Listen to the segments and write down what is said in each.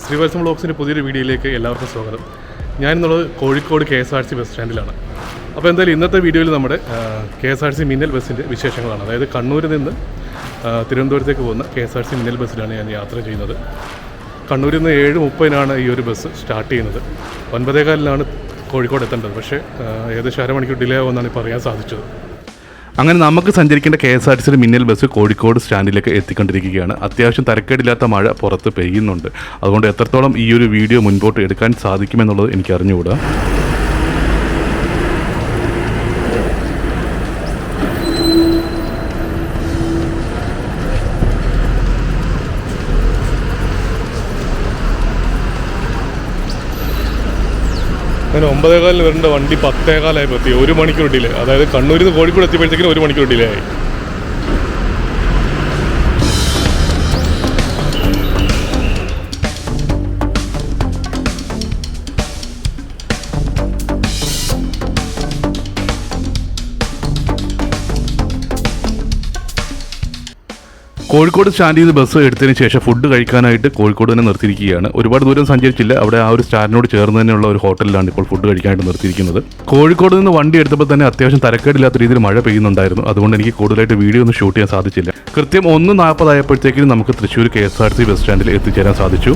ശ്രീവത്സം വ്ളോഗ്സിൻ്റെ പുതിയൊരു വീഡിയോയിലേക്ക് എല്ലാവർക്കും സ്വാഗതം. ഞാനിന്നുള്ളത് കോഴിക്കോട് KSRTC ബസ് സ്റ്റാൻഡിലാണ്. അപ്പോൾ എന്തായാലും ഇന്നത്തെ വീഡിയോയിൽ നമ്മുടെ KSRTC മിന്നൽ ബസ്സിൻ്റെ വിശേഷങ്ങളാണ്. അതായത് കണ്ണൂരിൽ നിന്ന് തിരുവനന്തപുരത്തേക്ക് പോകുന്ന KSRTC മിന്നൽ ബസ്സിലാണ് ഞാൻ യാത്ര ചെയ്യുന്നത്. കണ്ണൂരിൽ നിന്ന് 7:30-നാണ് ഈ ഒരു ബസ് സ്റ്റാർട്ട് ചെയ്യുന്നത്. 9:15-നാണ് കോഴിക്കോട് എത്തേണ്ടത്. പക്ഷേ ഏകദേശം അരമണിക്കൂർ ഡിലേ ആവുമെന്നാണ് ഇപ്പോൾ അറിയാൻ സാധിച്ചത്. അങ്ങനെ നമുക്ക് സഞ്ചരിക്കേണ്ട KSRTC മിന്നൽ ബസ് കോഴിക്കോട് സ്റ്റാൻഡിലേക്ക് എത്തിക്കൊണ്ടിരിക്കുകയാണ്. അത്യാവശ്യം തരക്കേടില്ലാത്ത മഴ പുറത്ത് പെയ്യുന്നുണ്ട്. അതുകൊണ്ട് എത്രത്തോളം ഈ ഒരു വീഡിയോ മുൻപോട്ട് എടുക്കാൻ സാധിക്കുമെന്നുള്ളത് എനിക്ക് അറിഞ്ഞുകൂടാ. അങ്ങനെ 9:15 വരേണ്ട വണ്ടി 10:15 എത്തി. 1 മണിക്കൂർ ഡിലേ. അതായത് കണ്ണൂരിൽ നിന്ന് കോഴിക്കോട് എത്തിയപ്പോഴത്തേക്കും 1 മണിക്കൂർ ഡിലേ ആയി. കോഴിക്കോട് സ്റ്റാൻഡിൽ നിന്ന് ബസ് എടുത്തതിന് ശേഷം ഫുഡ് കഴിക്കാനായിട്ട് കോഴിക്കോട് തന്നെ നിർത്തിയിരിക്കുകയാണ്. ഒരുപാട് ദൂരം സഞ്ചരിച്ചില്ല. അവിടെ ആ ഒരു സ്റ്റാൻഡിനോട് ചേർന്ന് തന്നെയുള്ള ഒരു ഹോട്ടലിലാണ് ഇപ്പോൾ ഫുഡ് കഴിക്കാനായിട്ട് നിർത്തിയിരിക്കുന്നത്. കോഴിക്കോട് നിന്ന് വണ്ടി എടുത്തപ്പോൾ തന്നെ അത്യാവശ്യം തരക്കേടില്ലാത്ത രീതിയിൽ മഴ പെയ്യുന്നുണ്ടായിരുന്നു. അതുകൊണ്ട് എനിക്ക് കൂടുതലായിട്ട് വീഡിയോ ഒന്നും ഷൂട്ട് ചെയ്യാൻ സാധിച്ചില്ല. കൃത്യം 1:40 ആയപ്പോഴത്തേക്കും നമുക്ക് തൃശ്ശൂർ KSRTC ബസ് സ്റ്റാൻഡിൽ എത്തിച്ചേരാൻ സാധിച്ചു.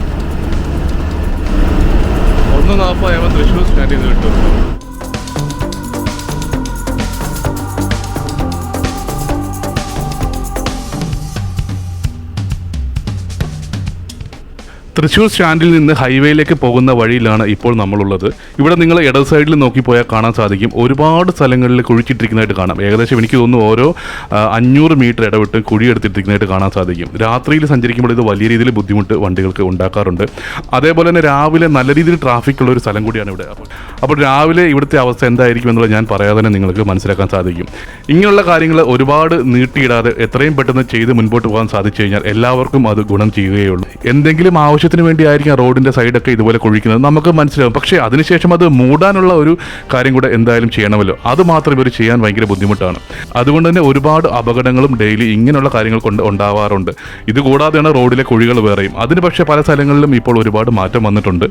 1:40 ആയപ്പോൾ തൃശ്ശൂർ സ്റ്റാൻഡിൽ നിന്ന് വിട്ടു. തൃശ്ശൂർ സ്റ്റാൻഡിൽ നിന്ന് ഹൈവേയിലേക്ക് പോകുന്ന വഴിയിലാണ് ഇപ്പോൾ നമ്മളുള്ളത്. ഇവിടെ നിങ്ങൾ ഇടത് സൈഡിൽ നോക്കിപ്പോയാൽ കാണാൻ സാധിക്കും ഒരുപാട് സ്ഥലങ്ങളിൽ കുഴിച്ചിട്ടിരിക്കുന്നതായിട്ട് കാണാം. ഏകദേശം എനിക്ക് തോന്നുന്നു ഓരോ 500 മീറ്റർ ഇടവിട്ട് കുഴിയെടുത്തിട്ടിരിക്കുന്നതായിട്ട് കാണാൻ സാധിക്കും. രാത്രിയിൽ സഞ്ചരിക്കുമ്പോൾ ഇത് വലിയ രീതിയിൽ ബുദ്ധിമുട്ട് വണ്ടികൾക്ക് ഉണ്ടാക്കാറുണ്ട്. അതേപോലെ തന്നെ രാവിലെ നല്ല രീതിയിൽ ട്രാഫിക് ഉള്ള ഒരു സ്ഥലം കൂടിയാണ് ഇവിടെ. അപ്പോൾ രാവിലെ ഇവിടുത്തെ അവസ്ഥ എന്തായിരിക്കും എന്നുള്ളത് ഞാൻ പറയാതെ തന്നെ നിങ്ങൾക്ക് മനസ്സിലാക്കാൻ സാധിക്കും. ഇങ്ങനെയുള്ള കാര്യങ്ങൾ ഒരുപാട് നീട്ടിയിടാതെ എത്രയും പെട്ടെന്ന് ചെയ്ത് മുൻപോട്ട് പോകാൻ സാധിച്ചു കഴിഞ്ഞാൽ എല്ലാവർക്കും അത് ഗുണം ചെയ്യുകയുള്ളൂ. എന്തെങ്കിലും ആവശ്യത്തിന് വേണ്ടിയായിരിക്കും റോഡിന്റെ സൈഡൊക്കെ ഇതുപോലെ കുഴിക്കുന്നത്, നമുക്ക് മനസ്സിലാവും. പക്ഷേ അതിനുശേഷം അത് മൂടാനുള്ള ഒരു കാര്യം കൂടെ എന്തായാലും ചെയ്യണമല്ലോ. അത് മാത്രം ഇവർ ചെയ്യാൻ ഭയങ്കര ബുദ്ധിമുട്ടാണ്. അതുകൊണ്ട് തന്നെ ഒരുപാട് അപകടങ്ങളും ഡെയിലി ഇങ്ങനെയുള്ള കാര്യങ്ങൾ കൊണ്ട് ഉണ്ടാവാറുണ്ട്. ഇതുകൂടാതെയാണ് റോഡിലെ കുഴികൾ വേറെയും. അതിന് പക്ഷേ പല സ്ഥലങ്ങളിലും ഇപ്പോൾ ഒരുപാട് മാറ്റം വന്നിട്ടുണ്ട്.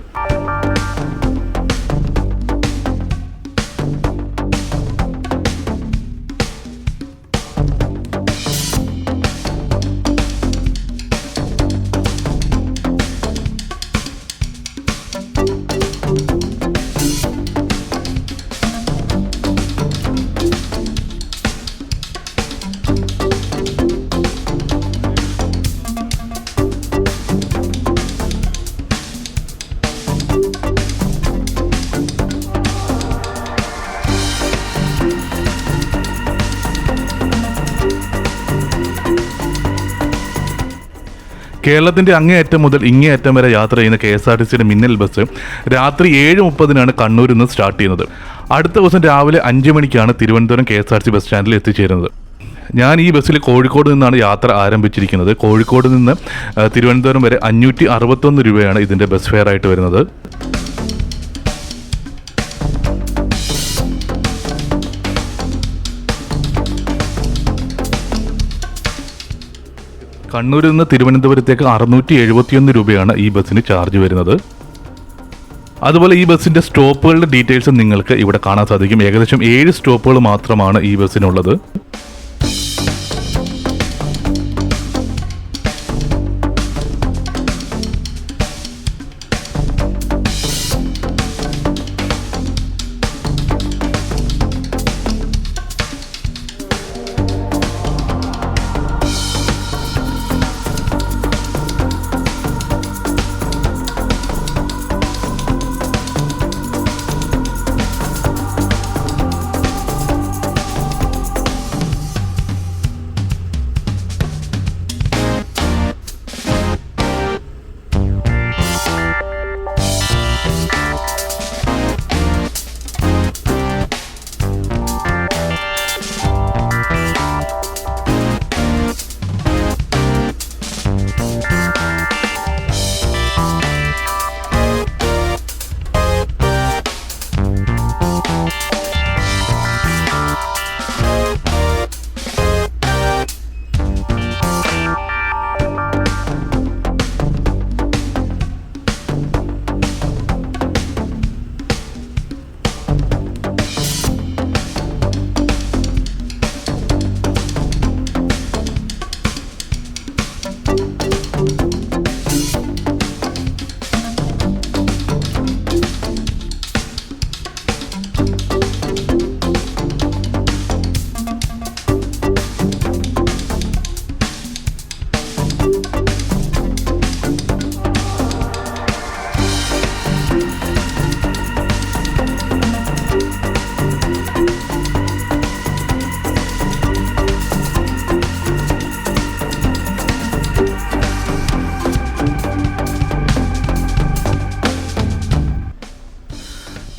കേരളത്തിൻ്റെ അങ്ങേയറ്റം മുതൽ ഇങ്ങേയറ്റം വരെ യാത്ര ചെയ്യുന്ന KSRTCയുടെ മിന്നൽ ബസ് രാത്രി 7:30-നാണ് കണ്ണൂരിൽ നിന്ന് സ്റ്റാർട്ട് ചെയ്യുന്നത്. അടുത്ത ദിവസം രാവിലെ 5 മണിക്കാണ് തിരുവനന്തപുരം KSRTC ബസ് സ്റ്റാൻഡിൽ എത്തിച്ചേരുന്നത്. ഞാൻ ഈ ബസ്സിൽ കോഴിക്കോട് നിന്നാണ് യാത്ര ആരംഭിച്ചിരിക്കുന്നത്. കോഴിക്കോട് നിന്ന് തിരുവനന്തപുരം വരെ 561 രൂപയാണ് ഇതിൻ്റെ ബസ് ഫെയർ ആയിട്ട് വരുന്നത്. കണ്ണൂരിൽ നിന്ന് തിരുവനന്തപുരത്തേക്ക് 671 രൂപയാണ് ഈ ബസ്സിന് ചാർജ് വരുന്നത്. അതുപോലെ ഈ ബസ്സിൻ്റെ സ്റ്റോപ്പുകളുടെ ഡീറ്റെയിൽസ് നിങ്ങൾക്ക് ഇവിടെ കാണാൻ സാധിക്കും. ഏകദേശം 7 സ്റ്റോപ്പുകൾ മാത്രമാണ് ഈ ബസ്സിനുള്ളത്.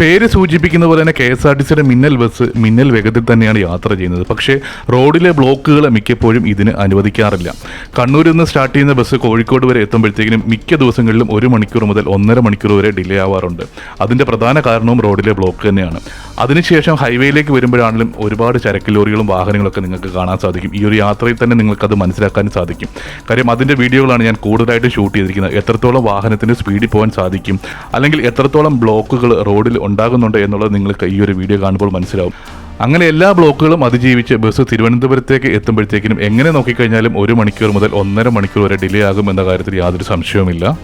പേര് സൂചിപ്പിക്കുന്ന പോലെ തന്നെ KSRTCയുടെ മിന്നൽ ബസ് മിന്നൽ വേഗത്തിൽ തന്നെയാണ് യാത്ര ചെയ്യുന്നത്. പക്ഷേ റോഡിലെ ബ്ലോക്കുകൾ മിക്കപ്പോഴും ഇതിന് അനുവദിക്കാറില്ല. കണ്ണൂരിൽ നിന്ന് സ്റ്റാർട്ട് ചെയ്യുന്ന ബസ് കോഴിക്കോട് വരെ എത്തുമ്പോഴത്തേക്കിനും മിക്ക ദിവസങ്ങളിലും 1 മണിക്കൂർ മുതൽ 1.5 മണിക്കൂർ വരെ ഡിലേ ആവാറുണ്ട്. അതിൻ്റെ പ്രധാന കാരണവും റോഡിലെ ബ്ലോക്ക് തന്നെയാണ്. അതിനുശേഷം ഹൈവേയിലേക്ക് വരുമ്പോഴാണെങ്കിലും ഒരുപാട് ചരക്ക് ലോറികളും വാഹനങ്ങളൊക്കെ നിങ്ങൾക്ക് കാണാൻ സാധിക്കും. ഈ ഒരു യാത്രയിൽ തന്നെ നിങ്ങൾക്കത് മനസ്സിലാക്കാൻ സാധിക്കും. കാര്യം അതിൻ്റെ വീഡിയോകളാണ് ഞാൻ കൂടുതലായിട്ട് ഷൂട്ട് ചെയ്തിരിക്കുന്നത്. എത്രത്തോളം വാഹനത്തിന് സ്പീഡിൽ പോകാൻ സാധിക്കും, അല്ലെങ്കിൽ എത്രത്തോളം ബ്ലോക്കുകൾ റോഡിൽ ഉണ്ടാകുന്നുണ്ട് എന്നുള്ളത് നിങ്ങൾക്ക് ഈ ഒരു വീഡിയോ കാണുമ്പോൾ മനസ്സിലാവും. അങ്ങനെ എല്ലാ ബ്ലോക്കുകളും അതിജീവിച്ച് ബസ് തിരുവനന്തപുരത്തേക്ക് എത്തുമ്പോഴത്തേക്കിനും എങ്ങനെ നോക്കിക്കഴിഞ്ഞാലും 1 മണിക്കൂർ മുതൽ 1.5 മണിക്കൂർ വരെ ഡിലേ ആകും എന്ന കാര്യത്തിൽ യാതൊരു സംശയവുമില്ല.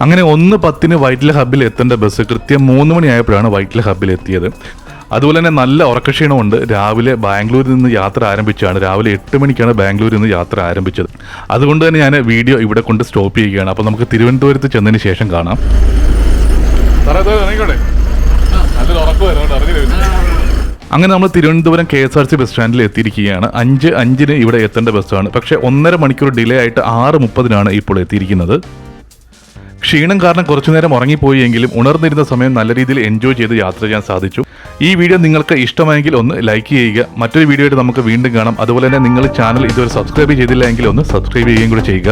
അങ്ങനെ 1:10 വൈറ്റില ഹബ്ബിൽ എത്തേണ്ട ബസ് കൃത്യം 3 മണിയായപ്പോഴാണ് വൈറ്റില ഹബ്ബിൽ എത്തിയത്. അതുപോലെ തന്നെ നല്ല ഉറക്കക്ഷീണമുണ്ട്. രാവിലെ ബാംഗ്ലൂരിൽ നിന്ന് യാത്ര ആരംഭിച്ചാണ്. രാവിലെ 8 മണിക്കാണ് ബാംഗ്ലൂരിൽ നിന്ന് യാത്ര ആരംഭിച്ചത്. അതുകൊണ്ട് തന്നെ ഞാൻ വീഡിയോ ഇവിടെ കൊണ്ട് സ്റ്റോപ്പ് ചെയ്യുകയാണ്. അപ്പോൾ നമുക്ക് തിരുവനന്തപുരത്ത് ചെന്നതിന് ശേഷം കാണാം. അങ്ങനെ നമ്മൾ തിരുവനന്തപുരം KSRTC ബസ് സ്റ്റാൻഡിൽ എത്തിയിരിക്കുകയാണ്. 5:05 ഇവിടെ എത്തേണ്ട ബസ്സാണ്. പക്ഷേ 1.5 മണിക്കൂർ ഡിലേ ആയിട്ട് 6:30 ഇപ്പോൾ എത്തിയിരിക്കുന്നത്. ക്ഷീണം കാരണം കുറച്ചു നേരം ഉറങ്ങിപ്പോയി എങ്കിലും ഉണർന്നിരുന്ന സമയം നല്ല രീതിയിൽ എൻജോയ് ചെയ്ത് യാത്ര ചെയ്യാൻ സാധിച്ചു. ഈ വീഡിയോ നിങ്ങൾക്ക് ഇഷ്ടമായെങ്കിൽ ഒന്ന് ലൈക്ക് ചെയ്യുക. മറ്റൊരു വീഡിയോ ആയിട്ട് നമുക്ക് വീണ്ടും കാണാം. അതുപോലെ തന്നെ നിങ്ങൾ ചാനൽ ഇതുവരെ സബ്സ്ക്രൈബ് ചെയ്തില്ല എങ്കിൽ ഒന്ന് സബ്സ്ക്രൈബ് ചെയ്യുകയും കൂടി ചെയ്യുക.